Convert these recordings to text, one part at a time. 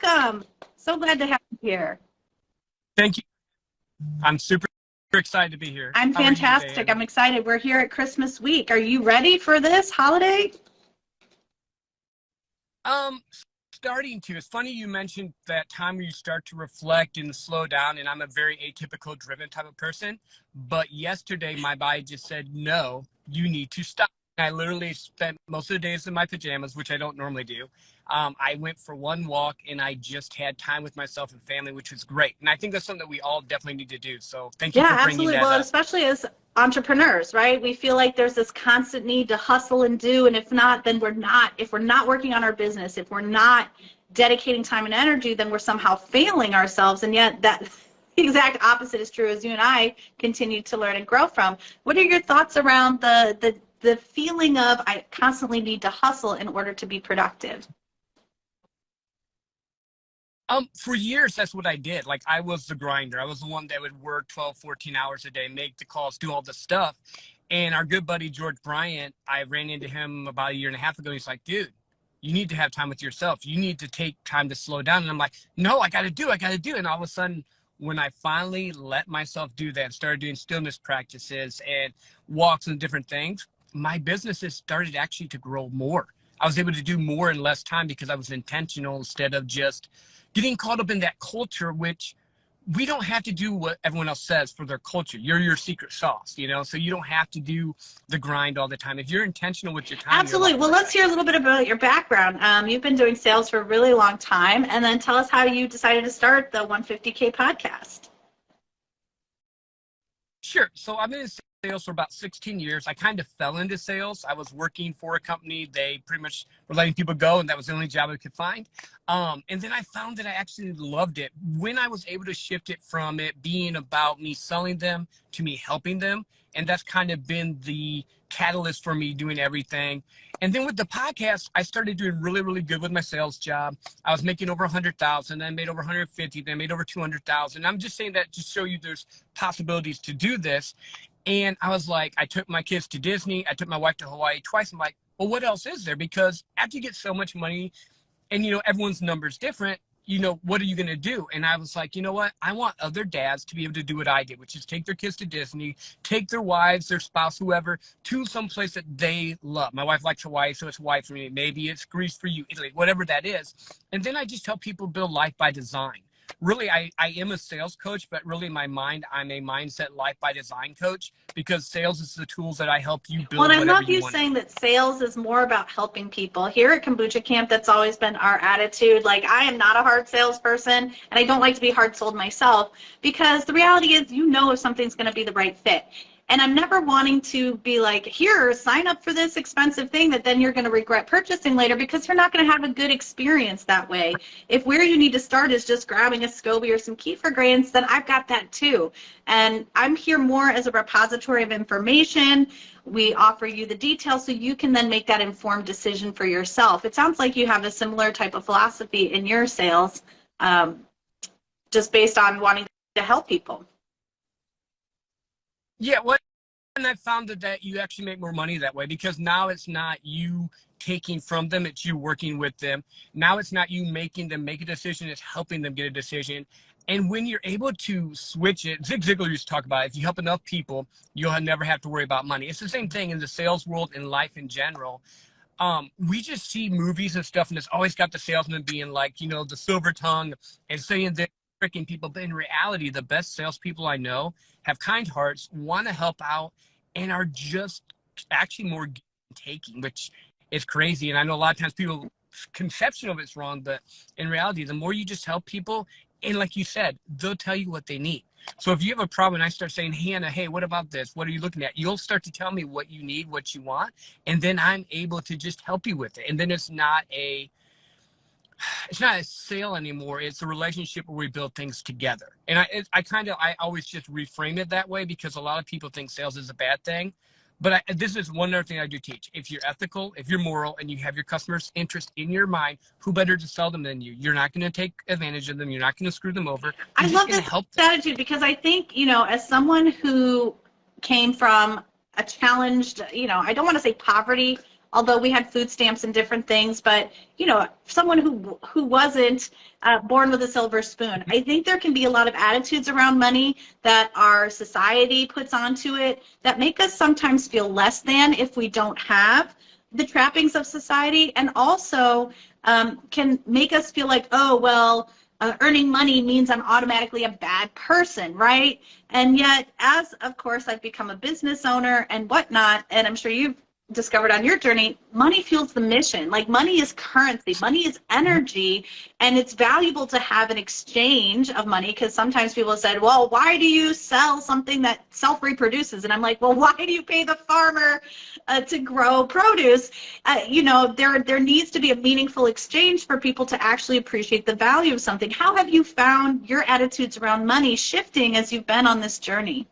welcome. So glad to have you here. Thank you. I'm super excited to be here. I'm fantastic. I'm excited. We're here at Christmas week. Are you ready for this holiday? Starting to. It's funny you mentioned that time where you start to reflect and slow down, and I'm a very atypical driven type of person. But yesterday, my body just said, no, you need to stop. I literally spent most of the days in my pajamas, which I don't normally do. I went for one walk, and I just had time with myself and family, which was great. And I think that's something that we all definitely need to do. So thank you for bringing absolutely. that Well, up. especially as entrepreneurs, right? We feel like there's this constant need to hustle and do, and if not, then we're not. If we're not working on our business, if we're not dedicating time and energy, then we're somehow failing ourselves. And yet that the exact opposite is true as you and I continue to learn and grow from. What are your thoughts around the feeling of I constantly need to hustle in order to be productive? For years, that's what I did. Like, I was the grinder. I was the one that would work 12, 14 hours a day, make the calls, do all the stuff. And our good buddy, George Bryant, I ran into him about a year and a half ago. He's like, dude, you need to have time with yourself. You need to take time to slow down. And I'm like, no, I got to do. And all of a sudden, when I finally let myself do that and started doing stillness practices and walks and different things, my businesses started actually to grow more. I was able to do more in less time because I was intentional instead of just getting caught up in that culture, which we don't have to do what everyone else says for their culture. You're your secret sauce, you know, so you don't have to do the grind all the time. If you're intentional with your time. Absolutely. Well, let's hear a little bit about your background. You've been doing sales for a really long time, and then tell us how you decided to start the 150K podcast. Sure. So I've been in sales for about 16 years. I kind of fell into sales. I was working for a company. They pretty much were letting people go, and that was the only job I could find. And then I found that I actually loved it when I was able to shift it from it being about me selling them to me helping them. And that's kind of been the catalyst for me doing everything. And then with the podcast, I started doing really, really good with my sales job. I was making over 100,000, then I made over 150, then I made over 200,000. I'm just saying that to show you there's possibilities to do this. And I was like, I took my kids to Disney. I took my wife to Hawaii twice. I'm like, well, what else is there? Because after you get so much money and, you know, everyone's number's different, you know, what are you going to do? And I was like, you know what? I want other dads to be able to do what I did, which is take their kids to Disney, take their wives, their spouse, whoever, to some place that they love. My wife likes Hawaii, so it's Hawaii for me. Maybe it's Greece for you, Italy, whatever that is. And then I just help people build life by design. Really, I am a sales coach, but really in my mind, I'm a mindset life by design coach, because sales is the tools that I help you build. Well, and I love you saying that sales is more about helping people. Here at Kombucha Camp, that's always been our attitude. Like, I am not a hard salesperson, and I don't like to be hard sold myself, because the reality is, you know, if something's going to be the right fit. And I'm never wanting to be like, here, sign up for this expensive thing that then you're going to regret purchasing later, because you're not going to have a good experience that way. If where you need to start is just grabbing a SCOBY or some kefir grains, then I've got that too. And I'm here more as a repository of information. We offer you the details so you can then make that informed decision for yourself. It sounds like you have a similar type of philosophy in your sales, just based on wanting to help people. Yeah, well, and I found that you actually make more money that way, because now it's not you taking from them, it's you working with them. Now it's not you making them make a decision, it's helping them get a decision. And when you're able to switch it, Zig Ziglar used to talk about it, if you help enough people, you'll never have to worry about money. It's the same thing in the sales world and life in general. We just see movies and stuff, and it's always got the salesman being like, you know, the silver tongue and saying that freaking people. But in reality, the best salespeople I know have kind hearts, want to help out, and are just actually more taking, which is crazy. And I know a lot of times people's conception of it's wrong, but in reality, the more you just help people, and like you said, they'll tell you what they need. So if you have a problem and I start saying, Hannah, hey, what about this? What are you looking at? You'll start to tell me what you need, what you want, and then I'm able to just help you with it. And then it's not a sale anymore. It's a relationship where we build things together. And I always just reframe it that way, because a lot of people think sales is a bad thing. But this is one other thing I do teach. If you're ethical, if you're moral, and you have your customer's interest in your mind, who better to sell them than you? You're not going to take advantage of them. You're not going to screw them over. I love this attitude, because I think, you know, as someone who came from a challenged, you know, I don't want to say poverty, although we had food stamps and different things, but, you know, someone who wasn't born with a silver spoon. I think there can be a lot of attitudes around money that our society puts onto it that make us sometimes feel less than if we don't have the trappings of society, and also can make us feel like, oh, well, earning money means I'm automatically a bad person, right? And yet, as, of course, I've become a business owner and whatnot, and I'm sure you've discovered on your journey, money fuels the mission. Like, money is currency, money is energy, and it's valuable to have an exchange of money, because sometimes people said, well, why do you sell something that self-reproduces? And I'm like, well, why do you pay the farmer to grow produce? You know, there needs to be a meaningful exchange for people to actually appreciate the value of something. How have you found your attitudes around money shifting as you've been on this journey?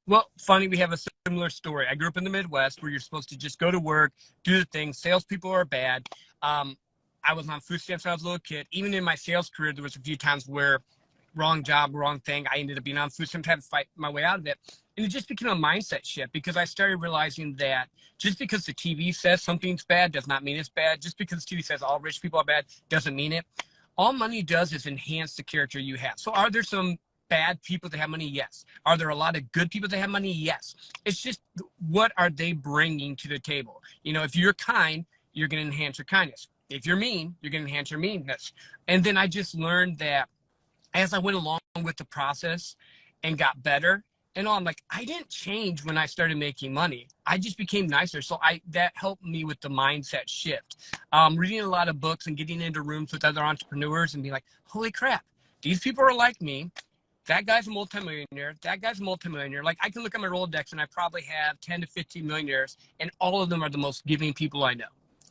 Well, funny, we have a similar story. I grew up in the Midwest where you're supposed to just go to work, do the thing. Salespeople are bad. I was on food stamps when I was a little kid. Even in my sales career, there was a few times where wrong job, wrong thing. I ended up being on food stamps, had to fight my way out of it. And it just became a mindset shift, because I started realizing that just because the TV says something's bad does not mean it's bad. Just because the TV says all rich people are bad doesn't mean it. All money does is enhance the character you have. So are there some bad people that have money? Yes. Are there a lot of good people that have money? Yes. It's just, what are they bringing to the table? You know, if you're kind, you're going to enhance your kindness. If you're mean, you're going to enhance your meanness. And then I just learned that as I went along with the process and got better and all, I'm like, I didn't change when I started making money. I just became nicer. So that helped me with the mindset shift. Reading a lot of books and getting into rooms with other entrepreneurs and being like, holy crap, these people are like me. That guy's a multimillionaire. That guy's a multimillionaire. Like, I can look at my Rolodex and I probably have 10 to 15 millionaires, and all of them are the most giving people I know.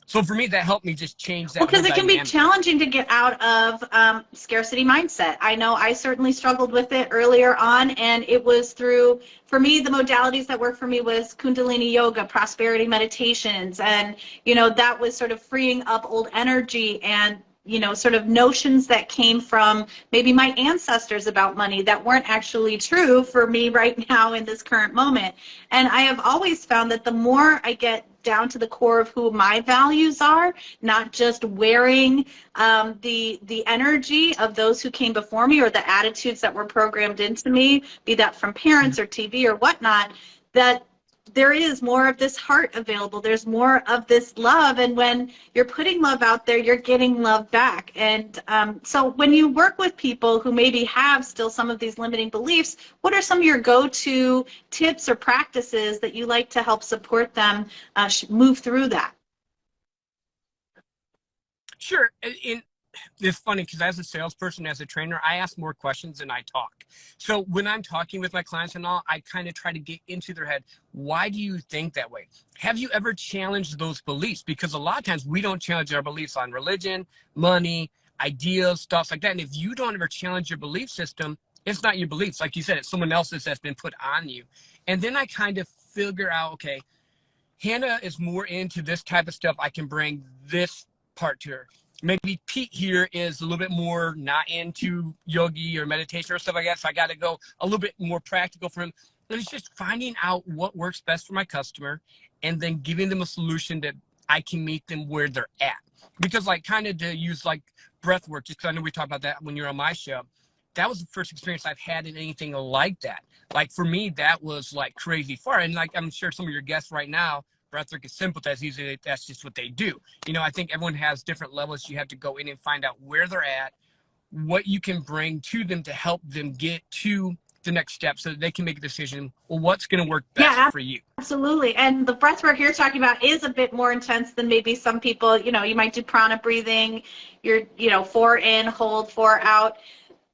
So for me, that helped me just change that. Because it can be challenging to get out of scarcity mindset. I know I certainly struggled with it earlier on, and it was through, for me, the modalities that worked for me was Kundalini yoga, prosperity meditations, and, you know, that was sort of freeing up old energy and, you know, sort of notions that came from maybe my ancestors about money that weren't actually true for me right now in this current moment. And I have always found that the more I get down to the core of who my values are, not just wearing the energy of those who came before me or the attitudes that were programmed into me, be that from parents or TV or whatnot, that there is more of this heart available. There's more of this love. And when you're putting love out there, you're getting love back. And so when you work with people who maybe have still some of these limiting beliefs, what are some of your go-to tips or practices that you like to help support them move through that? Sure. It's funny because as a salesperson, as a trainer, I ask more questions than I talk. So when I'm talking with my clients and all, I kind of try to get into their head. Why do you think that way? Have you ever challenged those beliefs? Because a lot of times we don't challenge our beliefs on religion, money, ideas, stuff like that. And if you don't ever challenge your belief system, it's not your beliefs. Like you said, it's someone else's that's been put on you. And then I kind of figure out, okay, Hannah is more into this type of stuff. I can bring this part to her. Maybe Pete here is a little bit more not into yogi or meditation or stuff like that. So I got to go a little bit more practical for him. And it's just finding out what works best for my customer and then giving them a solution that I can meet them where they're at. Because like kind of to use like breath work, just because I know we talked about that when you're on my show. That was the first experience I've had in anything like that. Like for me, that was like crazy far. And like I'm sure some of your guests right now, breathwork is simple. That's just what they do. You know, I think everyone has different levels. You have to go in and find out where they're at, what you can bring to them to help them get to the next step so that they can make a decision, well, what's going to work best for you. Absolutely. And the breathwork you're talking about is a bit more intense than maybe some people, you know, you might do prana breathing, you're, 4 in, hold, 4 out.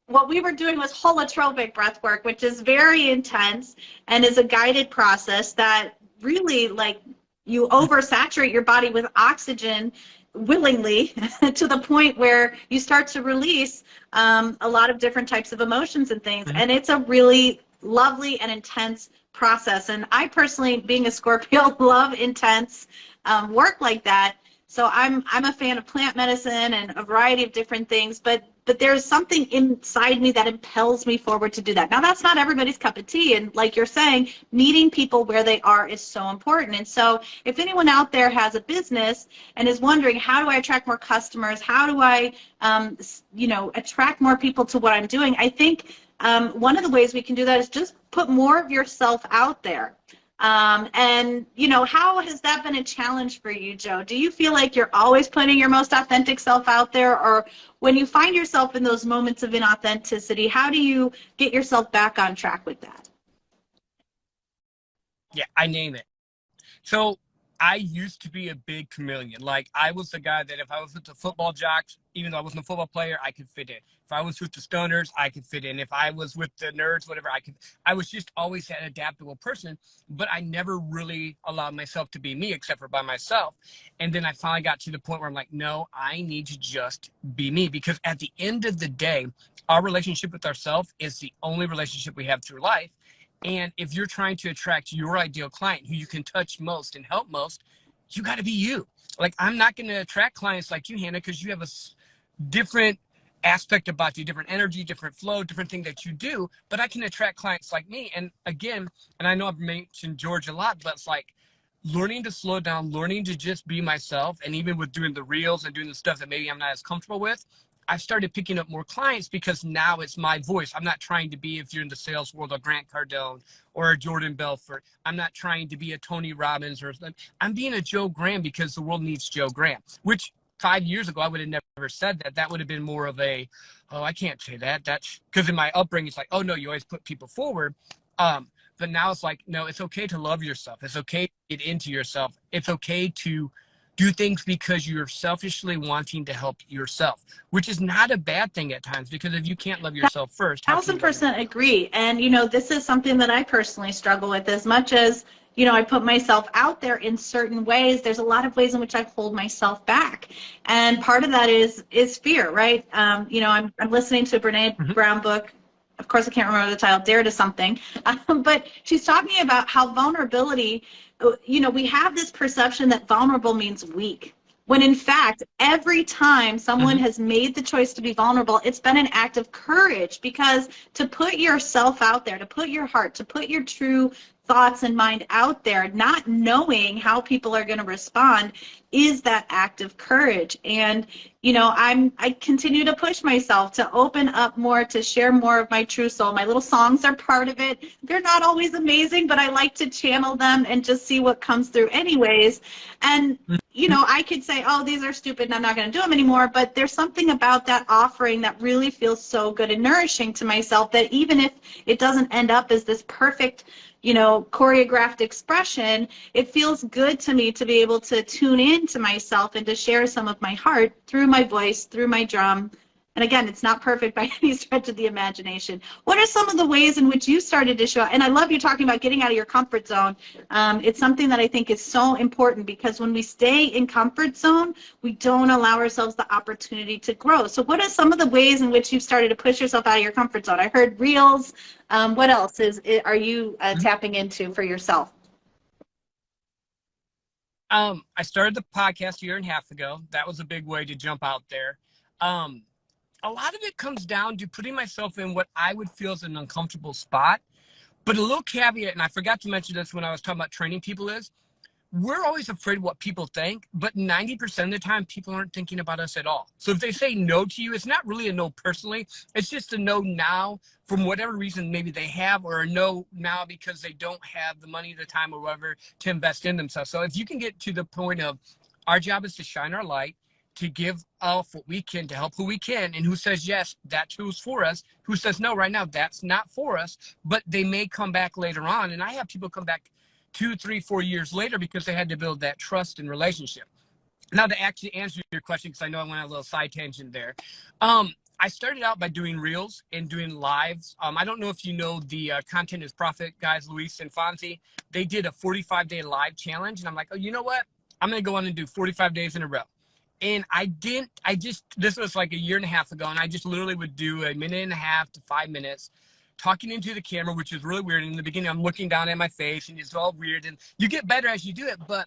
What we were doing was holotropic breathwork, which is very intense and is a guided process that really like you oversaturate your body with oxygen willingly to the point where you start to release a lot of different types of emotions and things. And it's a really lovely and intense process. And I personally, being a Scorpio, love intense work like that. So I'm a fan of plant medicine and a variety of different things, but there's something inside me that impels me forward to do that. Now, that's not everybody's cup of tea, and like you're saying, meeting people where they are is so important. And so if anyone out there has a business and is wondering, how do I attract more customers? How do I, attract more people to what I'm doing? I think one of the ways we can do that is just put more of yourself out there. How has that been a challenge for you, Joe? Do you feel like you're always putting your most authentic self out there, or when you find yourself in those moments of inauthenticity, how do you get yourself back on track with that? Yeah, I name it. So I used to be a big chameleon. Like, I was the guy that if I was with the football jocks, even though I wasn't a football player, I could fit in. If I was with the stoners, I could fit in. If I was with the nerds, whatever, I was just always an adaptable person, but I never really allowed myself to be me except for by myself. And then I finally got to the point where I'm like, no, I need to just be me, because at the end of the day, our relationship with ourselves is the only relationship we have through life. And if you're trying to attract your ideal client who you can touch most and help most, you got to be you. Like, I'm not going to attract clients like you, Hannah, because you have a different aspect about you, different energy, different flow, different thing that you do. But I can attract clients like me. And again, and I know I've mentioned George a lot, but it's like learning to slow down, learning to just be myself. And even with doing the reels and doing the stuff that maybe I'm not as comfortable with, I've started picking up more clients because now it's my voice. I'm not trying to be, if you're in the sales world, a Grant Cardone or a Jordan Belfort. I'm not trying to be a Tony Robbins or something. I'm being a Joe Graham because the world needs Joe Graham, which 5 years ago, I would have never said that. That would have been more of a, oh, I can't say that. That's because in my upbringing, it's like, oh no, you always put people forward. But now it's like, no, it's okay to love yourself. It's okay to get into yourself. It's okay to do things because you're selfishly wanting to help yourself, which is not a bad thing at times, because if you can't love yourself first, 1000% agree. And, this is something that I personally struggle with. As much as, I put myself out there in certain ways, there's a lot of ways in which I hold myself back. And part of that is fear, right? I'm listening to a Brene Brown book. Of course, I can't remember the title, Dare to something. But she's talking about how vulnerability, we have this perception that vulnerable means weak, when in fact, every time someone has made the choice to be vulnerable, it's been an act of courage, because to put yourself out there, to put your heart, to put your true thoughts and mind out there, not knowing how people are going to respond, is that act of courage. And I continue to push myself to open up more, to share more of my true soul. My little songs are part of it. They're not always amazing, but I like to channel them and just see what comes through anyways. And I could say, oh, these are stupid and I'm not going to do them anymore, but there's something about that offering that really feels so good and nourishing to myself, that even if it doesn't end up as this perfect choreographed expression, it feels good to me to be able to tune in to myself and to share some of my heart through my voice, through my drum. And again, it's not perfect by any stretch of the imagination. What are some of the ways in which you started to show? And I love you talking about getting out of your comfort zone. It's something that I think is so important, because when we stay in comfort zone, we don't allow ourselves the opportunity to grow. So what are some of the ways in which you've started to push yourself out of your comfort zone? I heard reels. What else are you tapping into for yourself? I started the podcast a year and a half ago. That was a big way to jump out there. A lot of it comes down to putting myself in what I would feel is an uncomfortable spot. But a little caveat, and I forgot to mention this when I was talking about training people, is we're always afraid of what people think, but 90% of the time, people aren't thinking about us at all. So if they say no to you, it's not really a no personally. It's just a no now from whatever reason maybe they have, or a no now because they don't have the money, the time, or whatever to invest in themselves. So if you can get to the point of our job is to shine our light, to give off what we can, to help who we can, and who says yes, that's who's for us. Who says no right now, that's not for us, but they may come back later on. And I have people come back 2, 3, 4 years later because they had to build that trust and relationship. Now, to actually answer your question, because I know I went on a little side tangent there, I started out by doing reels and doing lives. I don't know if you know the Content is Profit guys, Luis and Fonzie. They did a 45-day live challenge, and I'm like, oh, you know what? I'm going to go on and do 45 days in a row. And this was like a year and a half ago, and I just literally would do a minute and a half to 5 minutes talking into the camera, which is really weird. In the beginning, I'm looking down at my face, and it's all weird, and you get better as you do it, but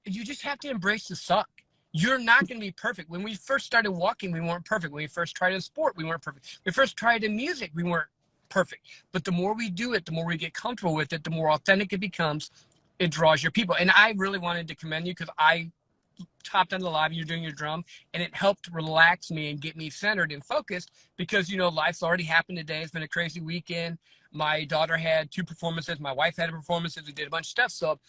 you just have to embrace the suck. You're not going to be perfect. When we first started walking, we weren't perfect. When we first tried a sport, we weren't perfect. When we first tried in music, we weren't perfect. But the more we do it, the more we get comfortable with it, the more authentic it becomes. It draws your people. And I really wanted to commend you because I topped on the live, you're doing your drum, and it helped relax me and get me centered and focused because, you know, life's already happened today. It's been a crazy weekend. My daughter had 2 performances. My wife had a performance. We did a bunch of stuff. So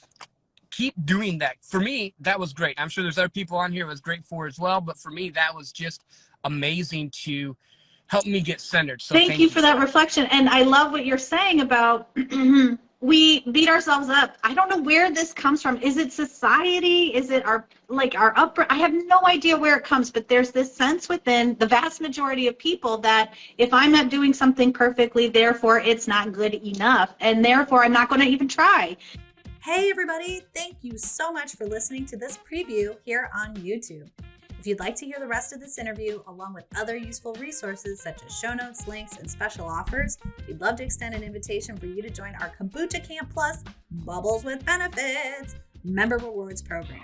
keep doing that. For me, that was great. I'm sure there's other people on here it was great for as well. But for me, that was just amazing to help me get centered. So thank you for that reflection. And I love what you're saying about we beat ourselves up. I don't know where this comes from. Is it society? Is it our upbringing? I have no idea where it comes, but there's this sense within the vast majority of people that if I'm not doing something perfectly, therefore it's not good enough. And therefore I'm not going to even try. Hey everybody, thank you so much for listening to this preview here on YouTube. If you'd like to hear the rest of this interview, along with other useful resources such as show notes, links, and special offers, we'd love to extend an invitation for you to join our Kombucha Kamp Plus Bubbles with Benefits member rewards program.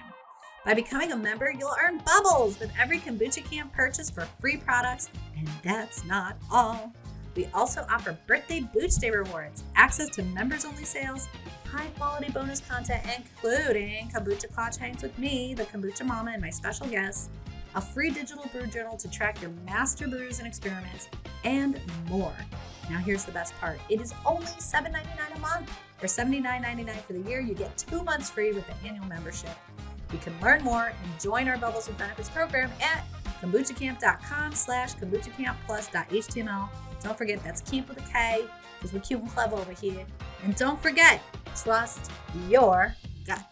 By becoming a member, you'll earn bubbles with every Kombucha Kamp purchase for free products, and that's not all. We also offer birthday Booch Day rewards, access to members-only sales, high-quality bonus content, including Kombucha Clutch Hangs with me, the Kombucha Mama, and my special guests, a free digital brew journal to track your master brews and experiments, and more. Now here's the best part. It is only $7.99 a month, or $79.99 for the year. You get 2 months free with the annual membership. You can learn more and join our Bubbles with Benefits program at kombuchakamp.com/kombuchakamp+.html. Don't forget, that's camp with a K, because we're cute and clever over here. And don't forget, trust your gut.